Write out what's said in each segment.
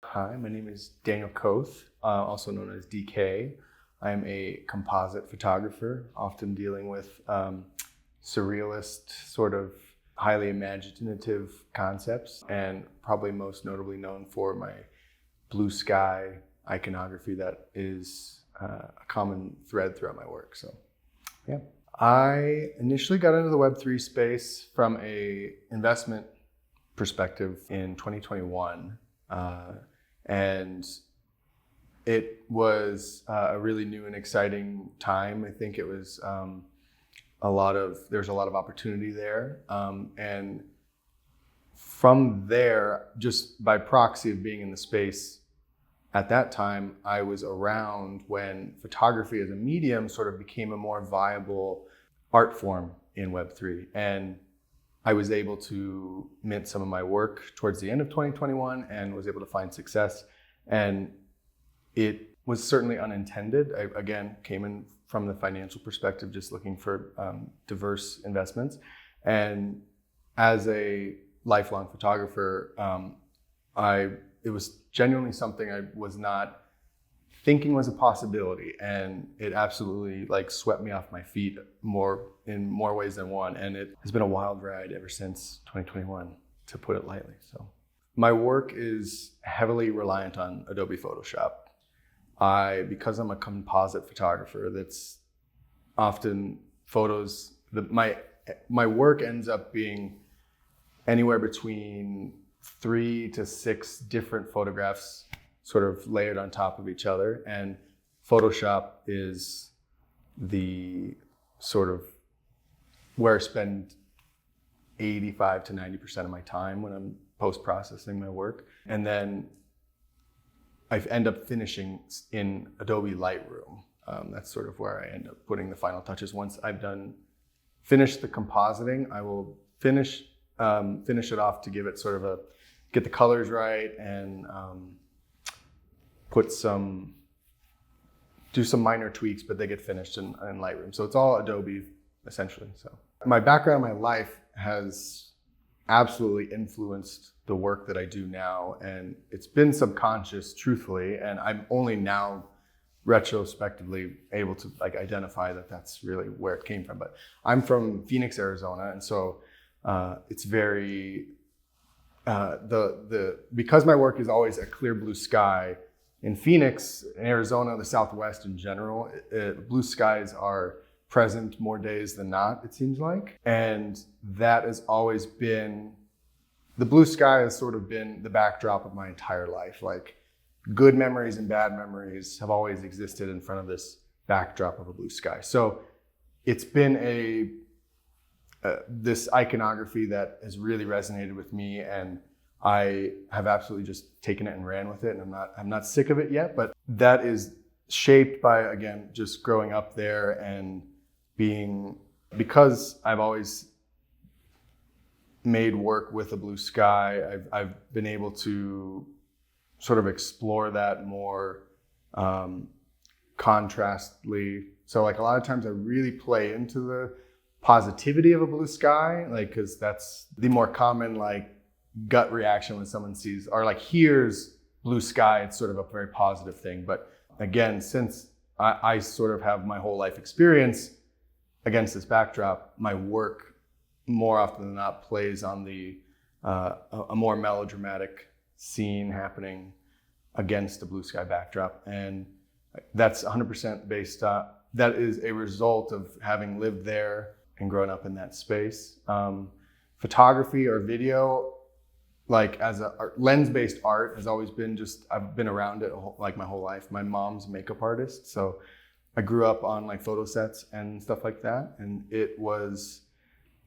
Hi, my name is Daniel Koeth, also known as DK. I'm a composite photographer, often dealing with surrealist, sort of highly imaginative concepts, and probably most notably known for my blue sky iconography that is a common thread throughout my work. So, yeah. I initially got into the Web3 space from a investment perspective in 2021. And it was a really new and exciting time. I think it was there's a lot of opportunity there. And from there, just by proxy of being in the space at that time, I was around when photography as a medium sort of became a more viable art form in Web3. And I was able to mint some of my work towards the end of 2021 and was able to find success. And it was certainly unintended. I, again, came in from the financial perspective, just looking for diverse investments. And as a lifelong photographer, it was genuinely something I was not thinking was a possibility, and it absolutely swept me off my feet in more ways than one. And it has been a wild ride ever since 2021, to put it lightly. So my work is heavily reliant on Adobe Photoshop. Because I'm a composite photographer, that's often photos. My work ends up being anywhere between 3 to 6 different photographs sort of layered on top of each other, and Photoshop is the sort of where I spend 85 to 90% of my time when I'm post-processing my work. And then I end up finishing in Adobe Lightroom. That's sort of where I end up putting the final touches. Once I've finished the compositing, I will finish it off to give it sort of get the colors right and do some minor tweaks, but they get finished in Lightroom. So it's all Adobe, essentially. So my background, my life has absolutely influenced the work that I do now. And it's been subconscious, truthfully. And I'm only now retrospectively able to identify that that's really where it came from. But I'm from Phoenix, Arizona. And so it's very, because my work is always a clear blue sky. In Phoenix, in Arizona, the Southwest in general, blue skies are present more days than not, it seems like. And that has always been, the blue sky has sort of been the backdrop of my entire life. Good memories and bad memories have always existed in front of this backdrop of a blue sky. So it's been this iconography that has really resonated with me, and I have absolutely just taken it and ran with it, and I'm not sick of it yet. But that is shaped by, again, just growing up there and because I've always made work with a blue sky, I've been able to sort of explore that more contrastly. So a lot of times I really play into the positivity of a blue sky, because that's the more common gut reaction when someone sees or hears blue sky. It's sort of a very positive thing. But again, since I sort of have my whole life experience against this backdrop, my work more often than not plays on a more melodramatic scene happening against a blue sky backdrop. And that's 100% based on, that is a result of having lived there and grown up in that space. Photography or video, as a lens-based art, has always been I've been around it my whole life. My mom's a makeup artist, so I grew up on photo sets and stuff like that, and it was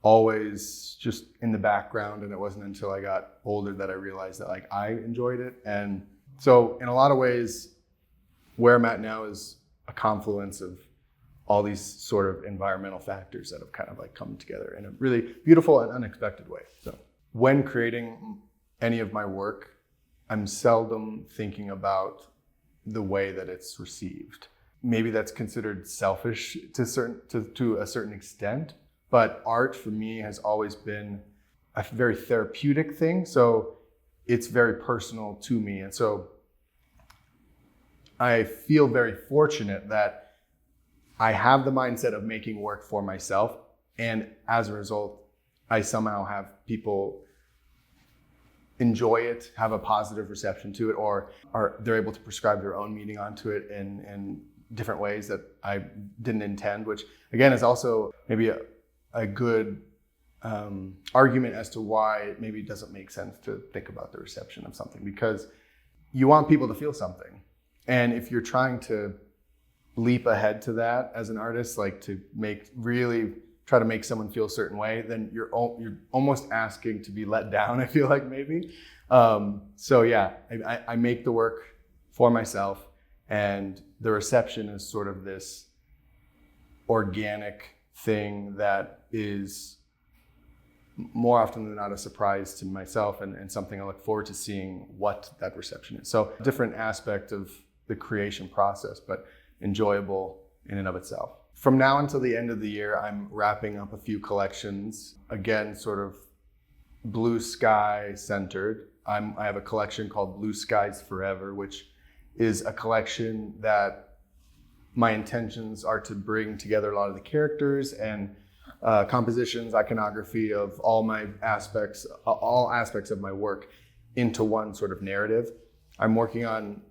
always just in the background. And it wasn't until I got older that I realized that I enjoyed it. And so in a lot of ways, where I'm at now is a confluence of all these sort of environmental factors that have kind of come together in a really beautiful and unexpected way. So when creating any of my work, I'm seldom thinking about the way that it's received. Maybe that's considered selfish to a certain extent, but art for me has always been a very therapeutic thing. So it's very personal to me. And so I feel very fortunate that I have the mindset of making work for myself. And as a result, I somehow have people enjoy it, have a positive reception to it, or they're able to prescribe their own meaning onto it in different ways that I didn't intend, which again is also maybe a good argument as to why it maybe doesn't make sense to think about the reception of something, because you want people to feel something. And if you're trying to leap ahead to that as an artist, like to really try to make someone feel a certain way, then you're almost asking to be let down, I feel like maybe. So yeah, I make the work for myself, and the reception is sort of this organic thing that is more often than not a surprise to myself, and something I look forward to seeing what that reception is. So a different aspect of the creation process, but enjoyable in and of itself. From now until the end of the year, I'm wrapping up a few collections. Again, sort of blue sky centered. I have a collection called Blue Skies Forever, which is a collection that my intentions are to bring together a lot of the characters and compositions, iconography of all aspects of my work into one sort of narrative. I'm working on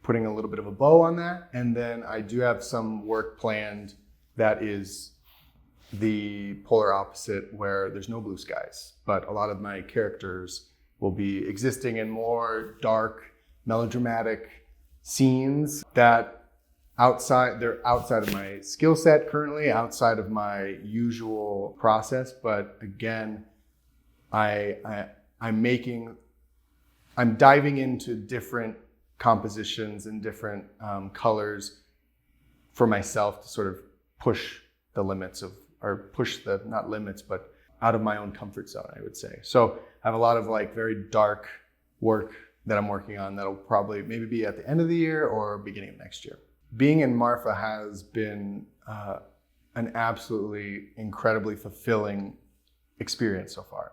putting a little bit of a bow on that, and then I do have some work planned that is the polar opposite, where there's no blue skies, but a lot of my characters will be existing in more dark, melodramatic scenes that they're outside of my skill set currently, outside of my usual process. But again, I'm diving into different compositions and different colors for myself to sort of push the limits not limits, but out of my own comfort zone, I would say. So I have a lot of like very dark work that I'm working on that'll probably maybe be at the end of the year or beginning of next year. Being in Marfa has been an absolutely incredibly fulfilling experience so far.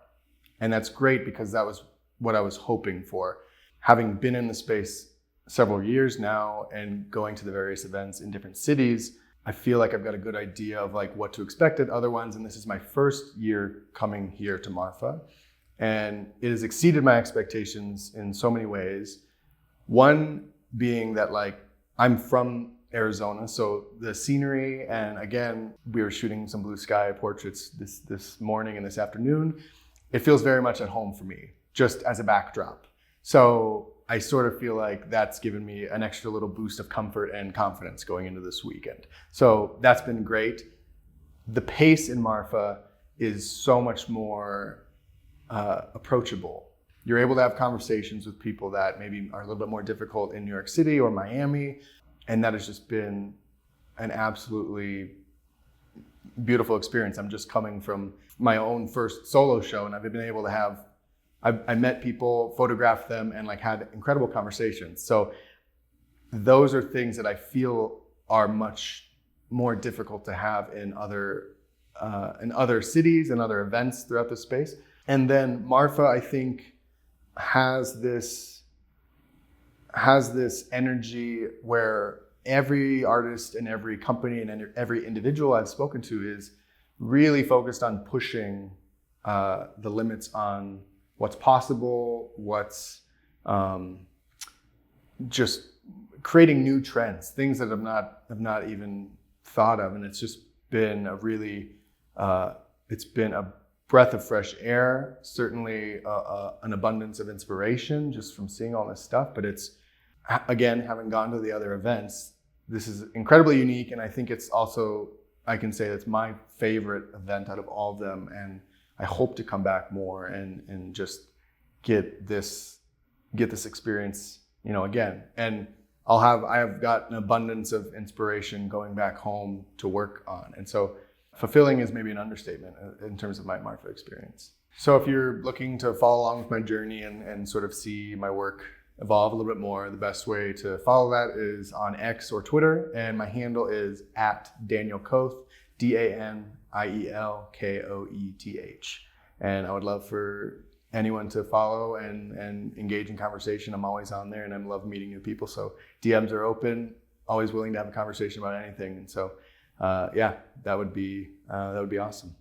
And that's great, because that was what I was hoping for. Having been in the space several years now and going to the various events in different cities, I feel like I've got a good idea of like what to expect at other ones. And this is my first year coming here to Marfa. And it has exceeded my expectations in so many ways. One being that like I'm from Arizona, so the scenery, and again, we were shooting some blue sky portraits this morning and this afternoon. It feels very much at home for me, just as a backdrop. So I sort of feel like that's given me an extra little boost of comfort and confidence going into this weekend. So that's been great. The pace in Marfa is so much more approachable. You're able to have conversations with people that maybe are a little bit more difficult in New York City or Miami. And that has just been an absolutely beautiful experience. I'm just coming from my own first solo show, and I've been able to I met people, photographed them, and like had incredible conversations. So those are things that I feel are much more difficult to have in other cities and other events throughout the space. And then Marfa, I think, has this energy where every artist and every company and every individual I've spoken to is really focused on pushing the limits on what's possible, what's just creating new trends, things that have not even thought of. And it's just been it's been a breath of fresh air, certainly an abundance of inspiration just from seeing all this stuff. But it's, again, having gone to the other events, this is incredibly unique. And I think it's also, I can say it's my favorite event out of all of them. And I hope to come back more and just get this experience, again. And I have got an abundance of inspiration going back home to work on. And so fulfilling is maybe an understatement in terms of my Marfa experience. So if you're looking to follow along with my journey and sort of see my work evolve a little bit more, the best way to follow that is on X or Twitter. And my handle is @DanielKoeth, DanielKoeth. And I would love for anyone to follow and engage in conversation. I'm always on there, and I love meeting new people. So DMs are open, always willing to have a conversation about anything. And so, yeah, that would be awesome.